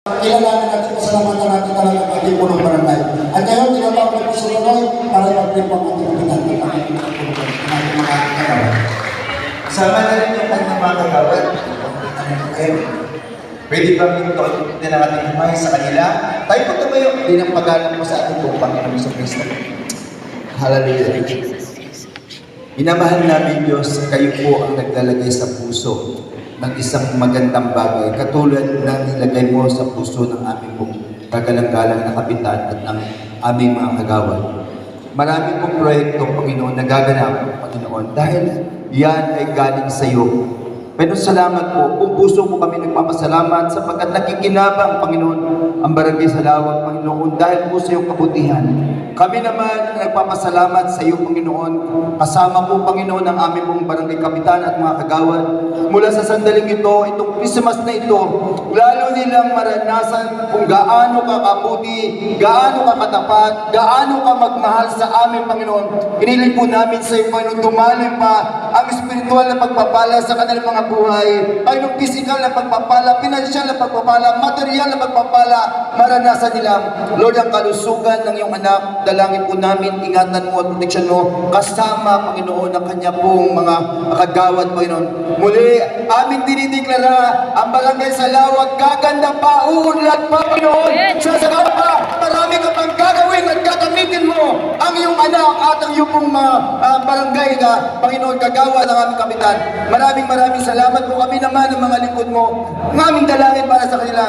Kilalanin natin, pasalamatan natin talaga ang ating punong barangay. At ngayon, tinatawag natin sa barangay para i-update ang ating kapitan at ating mga kagawa. Sama na rin yung kanyang mga kagawad. Pwede ba minto din ang ating himay sa kanila? Tayo po tumayo, din ang pag-alam mo sa ating buong Panginoon sa Kristo. Hallelujah. Minamahal namin Diyos, kayo po ang naglalagay sa puso ng isang magandang bagay, katulad ng nilagay mo sa puso ng aming pong kagalang-galang na kapitan at ng aming mga kagawad. Marami pong proyekto, Panginoon, nagaganap, Panginoon, dahil yan ay galing sa iyo. Pero salamat po, kung puso mo kami nagpapasalamat sapagkat nakikinabang, Panginoon, ang barangay sa Lawag, Panginoon, dahil po sa iyong kabutihan. Kami naman nagpapasalamat sa iyo, Panginoon, kasama po, Panginoon, ang aming pong barangay kapitan at mga kagawad. Mula sa sandaling ito, itong Christmas na ito, lalo nilang maranasan kung gaano ka kabuti, gaano ka katapat, gaano ka magmahal sa amin, Panginoon. Iniling po namin sa iyo, Panginoon, dumalim pa ang espiritual na pagpapala sa kanilang mga buhay, ay yung physical na pagpapala, financial na pagpapala, material na pagpapala, maranasan nila. Lord, ang kalusugan ng iyong anak, dalangin po namin, ingatan mo at proteksyon mo, kasama, Panginoon, ang kanya pong mga kagawad, Panginoon. Muli, aming dinideklara, ang barangay sa Lawag, gaganda pa, uunlad pa, Panginoon. Sasagawa pa, marami ka pang gagawin at gagamitin mo ang iyong anak at ang iyong pong barangay na, Panginoon, kagawad ng aming kapitan. Maraming salamat po. Kami naman ng mga lingkod mo, ng aming dalangin para sa kanila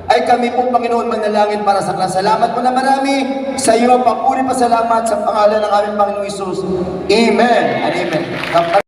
ay kami po, Panginoon, manalangin para sa kanila. Salamat po na marami sa iyo. Papuri pa salamat sa pangalan ng aming Panginoong Isus. Amen and amen.